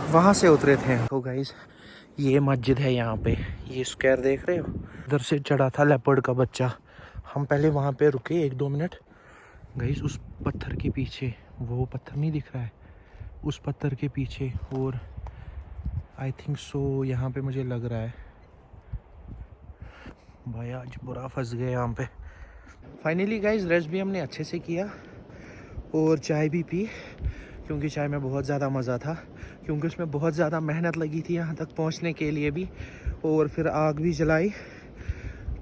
वहाँ से उतरे थे। तो गाइस ये मस्जिद है यहाँ पे, ये स्क्वायर देख रहे हो, इधर से चढ़ा था लेपर्ड का बच्चा। हम पहले वहाँ पे रुके 1-2 मिनट। गाइस उस पत्थर के पीछे, वो पत्थर नहीं दिख रहा है, उस पत्थर के पीछे, और आई थिंक सो यहाँ पे मुझे लग रहा है भाई आज बुरा फंस गए यहाँ पे। फाइनली गाइस रेस्ट भी हमने अच्छे से किया और चाय भी पी, क्योंकि चाय में बहुत ज़्यादा मज़ा था, क्योंकि उसमें बहुत ज़्यादा मेहनत लगी थी यहाँ तक पहुँचने के लिए भी, और फिर आग भी जलाई।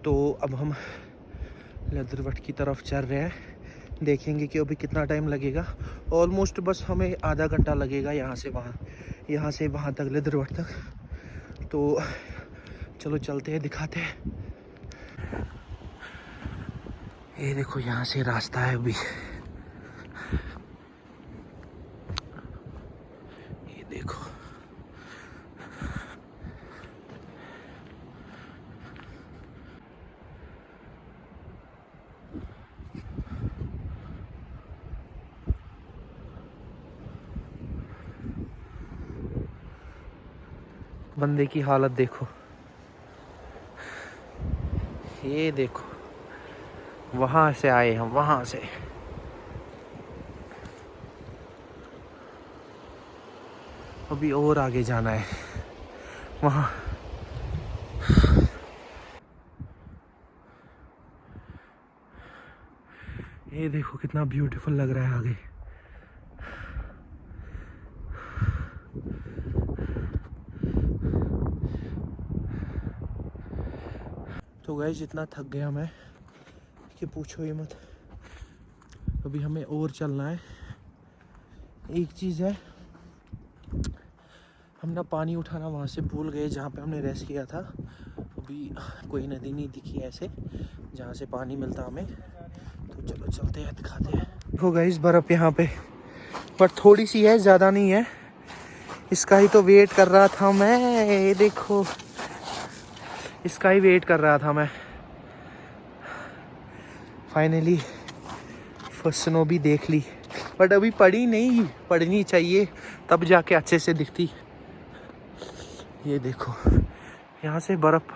तो अब हम लेदरवट की तरफ चल रहे हैं, देखेंगे कि अभी कितना टाइम लगेगा। ऑलमोस्ट बस हमें आधा घंटा लगेगा यहाँ से वहाँ तक, लेदरवट तक। तो चलो चलते हैं, दिखाते हैं। ये देखो यहाँ से रास्ता है अभी, ये देखो। बंदे की हालत देखो, ये देखो, वहां से आए हम, वहां से। अभी और आगे जाना है वहां। ये देखो कितना ब्यूटीफुल लग रहा है आगे। तो गाइस इतना थक गया मैं कि पूछो ही मत। अभी हमें और चलना है। एक चीज़ है, हम ना पानी उठाना वहाँ से भूल गए जहाँ पे हमने रेस्ट किया था। अभी कोई नदी नहीं दिखी ऐसे जहाँ से पानी मिलता हमें, तो चलो चलते हैं, दिखाते हैं। देखो गाइस बर्फ़ यहाँ पे, पर थोड़ी सी है, ज़्यादा नहीं है। इसका ही तो वेट कर रहा था मैं, ये देखो, इसका ही वेट कर रहा था मैं। फाइनली फर्स्ट स्नो भी देख ली, बट अभी पड़ी नहीं, पड़नी चाहिए तब जाके अच्छे से दिखती। ये देखो यहाँ से बर्फ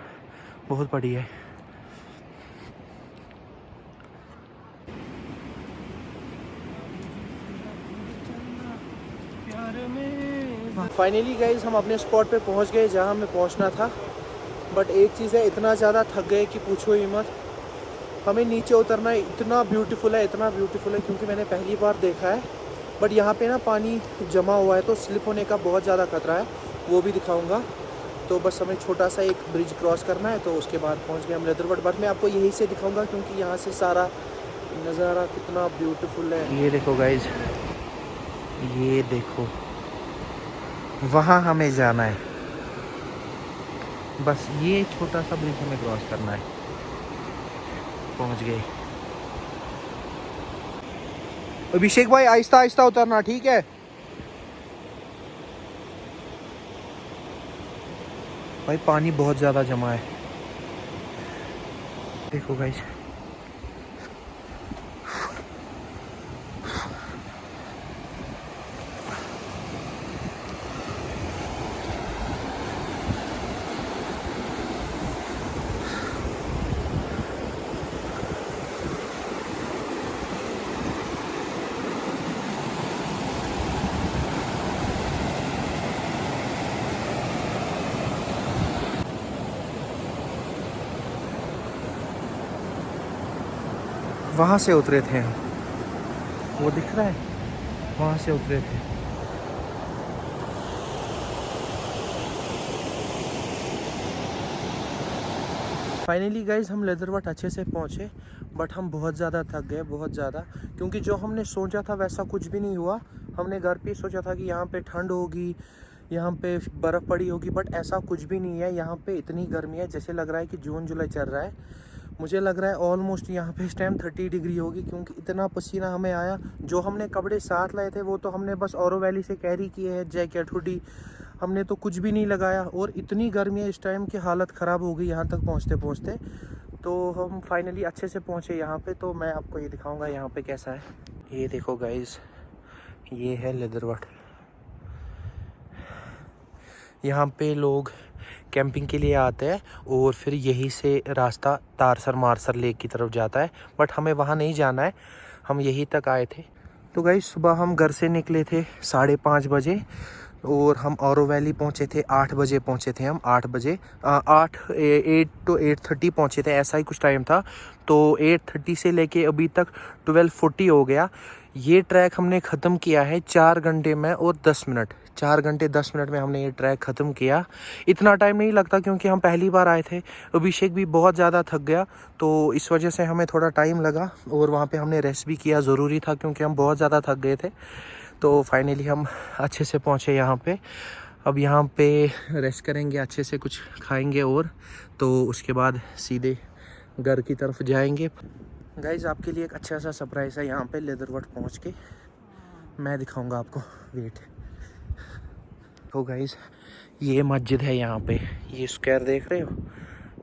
बहुत पड़ी है। फाइनली गाइज हम अपने स्पॉट पे पहुंच गए जहां हमें पहुंचना था। बट एक चीज़ है, इतना ज़्यादा थक गए कि पूछो ही मत। हमें नीचे उतरना इतना ब्यूटीफुल है, इतना ब्यूटीफुल है, क्योंकि मैंने पहली बार देखा है। बट यहाँ पे ना पानी जमा हुआ है तो स्लिप होने का बहुत ज़्यादा खतरा है, वो भी दिखाऊंगा। तो बस हमें छोटा सा एक ब्रिज क्रॉस करना है, तो उसके बाद पहुँच गए हम लेदरवट। बट मैं आपको यहीं से दिखाऊँगा क्योंकि यहाँ से सारा नज़ारा कितना ब्यूटीफुल है। ये देखो गाइज, ये देखो, वहाँ हमें जाना है। बस ये छोटा सा ब्रिज हमें क्रॉस करना है, पहुँच गए। अभिषेक भाई आहिस्ता आहिस्ता उतरना, ठीक है? भाई पानी बहुत ज़्यादा जमा है, देखो गाइस। वहाँ से उतरे थे हम, वो दिख रहा है, वहाँ से उतरे थे। फाइनली गाइज हम लेदरवट अच्छे से पहुँचे, बट हम बहुत ज़्यादा थक गए, बहुत ज़्यादा, क्योंकि जो हमने सोचा था वैसा कुछ भी नहीं हुआ। हमने घर पे सोचा था कि यहाँ पे ठंड होगी, यहाँ पे बर्फ़ पड़ी होगी, बट ऐसा कुछ भी नहीं है। यहाँ पे इतनी गर्मी है जैसे लग रहा है कि जून जुलाई चल रहा है। मुझे लग रहा है ऑलमोस्ट यहाँ पे इस टाइम 30 डिग्री होगी, क्योंकि इतना पसीना हमें आया। जो हमने कपड़े साथ लाए थे वो तो हमने बस औरो वैली से कैरी किए हैं, जैकेट, हुडी, हमने तो कुछ भी नहीं लगाया। और इतनी गर्मी है इस टाइम की हालत ख़राब हो गई यहाँ तक पहुँचते पहुँचते। तो हम फाइनली अच्छे से पहुँचे यहाँ पे, तो मैं आपको ये दिखाऊंगा यहाँ पे कैसा है। ये देखो गाइस, ये है लेदरवट। यहाँ पे लोग कैंपिंग के लिए आते हैं और फिर यहीं से रास्ता तारसर मारसर लेक की तरफ जाता है, बट हमें वहाँ नहीं जाना है, हम यहीं तक आए थे। तो गाइस सुबह हम घर से निकले थे 5:30 बजे और हम औरो वैली पहुँचे थे 8 बजे पहुँचे थे हम 8 बजे 8 to 8:30 पहुँचे थे, ऐसा ही कुछ टाइम था। तो 8:30 से लेके अभी तक 12:40 हो गया। ये ट्रैक हमने ख़त्म किया है 4 घंटे में और 10 मिनट, 4 घंटे 10 मिनट में हमने ये ट्रैक ख़त्म किया। इतना टाइम नहीं लगता क्योंकि हम पहली बार आए थे। अभिषेक भी बहुत ज़्यादा थक गया, तो इस वजह से हमें थोड़ा टाइम लगा और वहाँ पे हमने रेस्ट भी किया, ज़रूरी था क्योंकि हम बहुत ज़्यादा थक गए थे। तो फाइनली हम अच्छे से पहुँचे यहाँ पे। अब यहाँ पे रेस्ट करेंगे, अच्छे से कुछ खाएंगे और तो उसके बाद सीधे घर की तरफ जाएंगे। गाइज आपके लिए एक अच्छा सा सरप्राइज़ है यहाँ पे लेदरवट पहुँच के, मैं दिखाऊंगा आपको, वेट। तो गाइज ये मस्जिद है यहाँ पे, ये स्क्वायर देख रहे हो,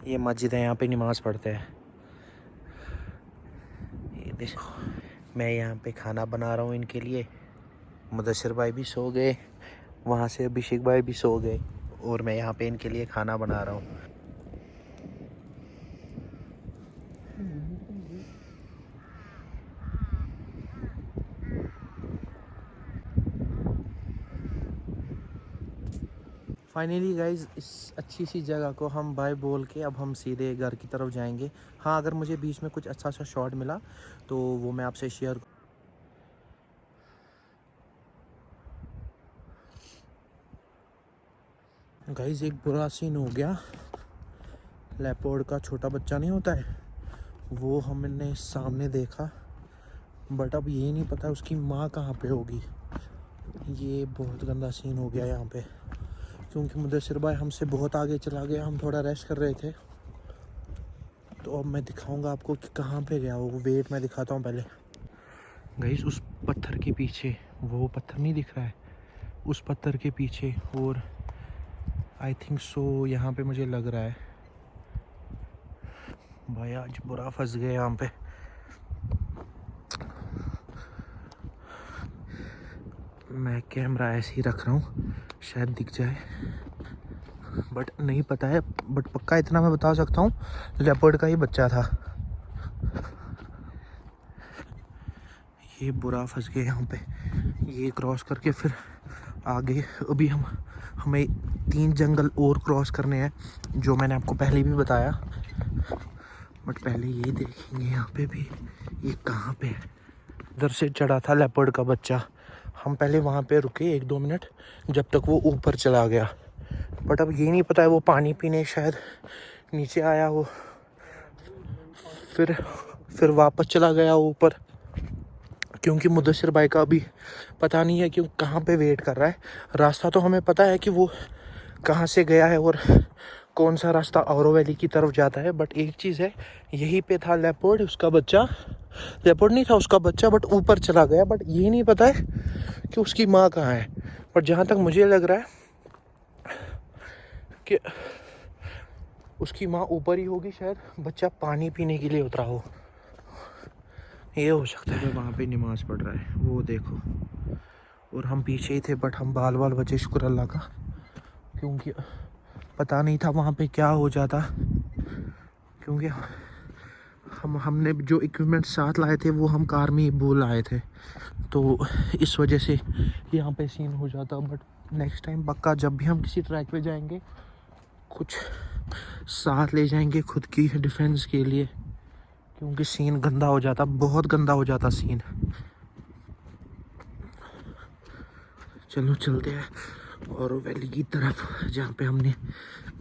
ये मस्जिद है, यहाँ पे नमाज़ पढ़ते हैं। ये देखो, मैं यहाँ पे खाना बना रहा हूँ इनके लिए। मुदस्सिर भाई भी सो गए, वहाँ से अभिषेक भाई भी सो गए और मैं यहाँ पे इनके लिए खाना बना रहा हूँ। फाइनली गाइज इस अच्छी सी जगह को हम बाय बोल के अब हम सीधे घर की तरफ जाएंगे। हाँ, अगर मुझे बीच में कुछ अच्छा सा शॉट मिला तो वो मैं आपसे शेयर। गाइज एक बुरा सीन हो गया, लेपर्ड का छोटा बच्चा नहीं होता है, वो हमने सामने देखा, बट अब ये नहीं पता उसकी माँ कहाँ पे होगी। ये बहुत गंदा सीन हो गया यहाँ पे, क्योंकि मुदस्सिर भाई हमसे बहुत आगे चला गया, हम थोड़ा रेस्ट कर रहे थे। तो अब मैं दिखाऊंगा आपको कि कहाँ पे गया वो, वेट मैं दिखाता हूँ पहले। गाइस उस पत्थर के पीछे, वो पत्थर नहीं दिख रहा है, उस पत्थर के पीछे, और आई थिंक सो यहाँ पे मुझे लग रहा है। भाई आज बुरा फंस गए यहाँ पे। मैं कैमरा ऐसे ही रख रहा हूँ, शायद दिख जाए, बट नहीं पता है। बट पक्का इतना मैं बता सकता हूँ, लेपर्ड का ही बच्चा था। ये बुरा फंस गए यहाँ पे। ये क्रॉस करके फिर आगे अभी हमें 3 जंगल और क्रॉस करने हैं, जो मैंने आपको पहले भी बताया। बट पहले ये देखेंगे यहाँ पे भी ये कहाँ पे है। इधर से चढ़ा था लेपर्ड का बच्चा, हम पहले वहाँ पे रुके 1-2 मिनट जब तक वो ऊपर चला गया। बट अब ये नहीं पता है वो पानी पीने शायद नीचे आया हो, फिर वापस चला गया ऊपर, क्योंकि मुदस्सिर भाई का अभी पता नहीं है कि कहाँ पे वेट कर रहा है। रास्ता तो हमें पता है कि वो कहाँ से गया है और कौन सा रास्ता औरो वैली की तरफ जाता है, बट एक चीज़ है, यहीं पे था लेपर्ड, उसका बच्चा, लेपर्ड नहीं था उसका बच्चा, बट ऊपर चला गया। बट ये नहीं पता है कि उसकी माँ कहाँ है। बट जहाँ तक मुझे लग रहा है कि उसकी माँ ऊपर ही होगी, शायद बच्चा पानी पीने के लिए उतरा हो, ये हो सकता है। वहाँ पे नमाज पढ़ रहा है वो देखो, और हम पीछे ही थे, बट हम बाल बचे शुक्र अल्लाह का, क्योंकि पता नहीं था वहाँ पे क्या हो जाता। क्योंकि हमने जो इक्विपमेंट साथ लाए थे वो हम कार में ही भूल आए थे, तो इस वजह से यहाँ पे सीन हो जाता। बट नेक्स्ट टाइम पक्का जब भी हम किसी ट्रैक पे जाएंगे कुछ साथ ले जाएंगे खुद की डिफेंस के लिए, क्योंकि सीन गंदा हो जाता, बहुत गंदा हो जाता सीन। चलो चलते हैं और वैली की तरफ जहाँ पे हमने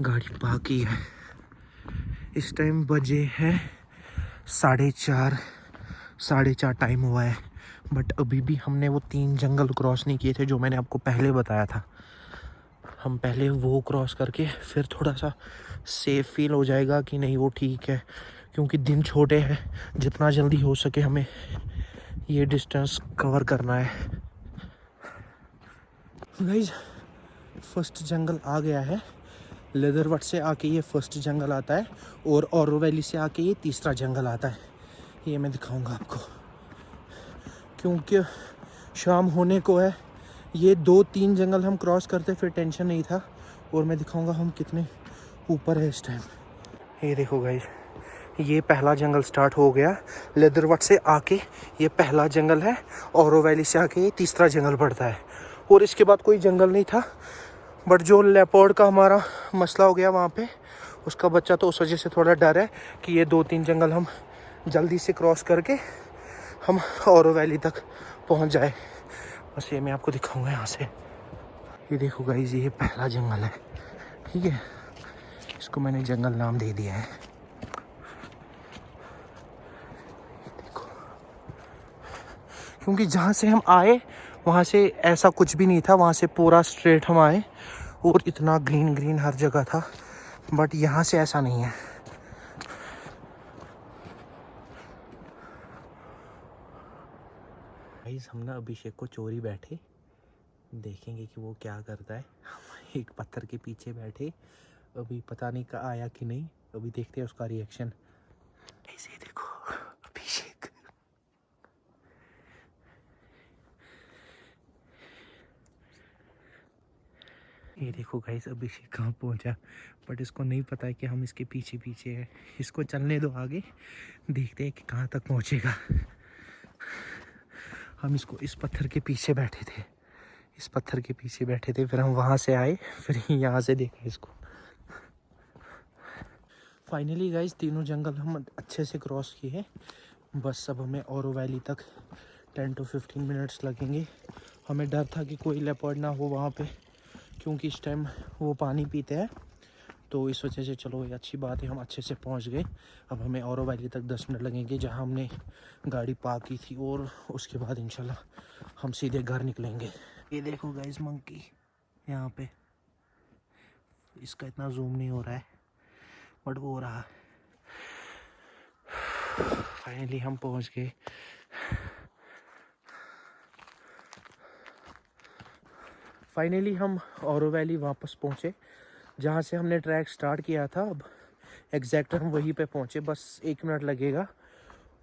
गाड़ी पार्क की है। इस टाइम बजे है 4:30 टाइम हुआ है, बट अभी भी हमने वो 3 जंगल क्रॉस नहीं किए थे जो मैंने आपको पहले बताया था। हम पहले वो क्रॉस करके फिर थोड़ा सा सेफ फील हो जाएगा कि नहीं वो ठीक है, क्योंकि दिन छोटे हैं, जितना जल्दी हो सके हमें ये डिस्टेंस कवर करना है। गाइस फर्स्ट जंगल आ गया है, लेदरवट से आके ये फर्स्ट जंगल आता है और औरो वैली से आके ये तीसरा जंगल आता है। ये मैं दिखाऊंगा आपको, क्योंकि शाम होने को है। ये 2-3 जंगल हम क्रॉस करते फिर टेंशन नहीं था। और मैं दिखाऊंगा हम कितने ऊपर है इस टाइम। ये देखो गाइस, ये पहला जंगल स्टार्ट हो गया लेदरवट से आके। ये पहला जंगल है, औरो वैली से आके ये तीसरा जंगल पड़ता है। और इसके बाद कोई जंगल नहीं था, बट जो लेपर्ड का हमारा मसला हो गया वहाँ पे, उसका बच्चा, तो उस वजह से थोड़ा डर है कि ये 2-3 जंगल हम जल्दी से क्रॉस करके हम औरो वैली तक पहुँच जाए। बस ये मैं आपको दिखाऊंगा यहाँ से। ये देखो गाइस, ये पहला जंगल है, ठीक है। इसको मैंने जंगल नाम दे दिया है। देखो, क्योंकि जहाँ से हम आए वहाँ से ऐसा कुछ भी नहीं था, वहाँ से पूरा स्ट्रेट हम आए और इतना ग्रीन ग्रीन हर जगह था, बट यहाँ से ऐसा नहीं है। गाइस, हम ना अभिषेक को चोरी बैठे, देखेंगे कि वो क्या करता है। हम एक पत्थर के पीछे बैठे, अभी पता नहीं का आया कि नहीं, अभी देखते हैं उसका रिएक्शन। ऐसे देखो अभिषेक, ये देखो गाइस अभिषेक कहाँ पहुंचा, बट इसको नहीं पता है कि हम इसके पीछे पीछे हैं। इसको चलने दो आगे, देखते हैं कि कहाँ तक पहुंचेगा। हम इसको इस पत्थर के पीछे बैठे थे, इस पत्थर के पीछे बैठे थे, फिर हम वहाँ से आए, फिर यहाँ से देखा इसको। फाइनली गाइस, तीनों जंगल हम अच्छे से क्रॉस किए। बस अब हमें औरो वैली तक 10 to 15 मिनट्स लगेंगे। हमें डर था कि कोई लेपर्ड ना हो वहाँ पे, क्योंकि इस टाइम वो पानी पीते हैं, तो इस वजह से चलो ये अच्छी बात है, हम अच्छे से पहुँच गए। अब हमें औरो वैली तक 10 मिनट लगेंगे, जहाँ हमने गाड़ी पार्क की थी, और उसके बाद इंशाल्लाह हम सीधे घर निकलेंगे। ये देखो गाइस मंकी यहाँ पे, इसका इतना जूम नहीं हो रहा है, बट वो हो रहा। फाइनली हम पहुँच गए। फाइनली हम औरो वैली वापस पहुँचे, जहाँ से हमने ट्रैक स्टार्ट किया था। अब एग्जैक्ट हम वहीं पे पहुँचे, बस 1 मिनट लगेगा।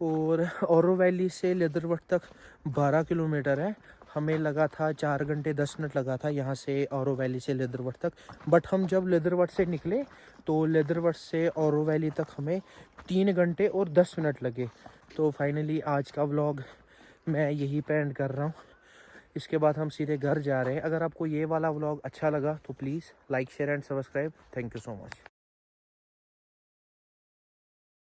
और औरो वैली से लेदरवट तक 12 किलोमीटर है। हमें लगा था 4 घंटे 10 मिनट लगा था यहाँ से औरो वैली से लेदरवट तक, बट हम जब लेदरवट से निकले तो लेदरवट से औरो वैली तक हमें 3 घंटे और 10 मिनट लगे। तो फाइनली आज का व्लॉग मैं यहीं पे एंड कर रहा हूँ। इसके बाद हम सीधे घर जा रहे हैं। अगर आपको ये वाला व्लॉग अच्छा लगा तो please like share and subscribe. Thank you so much.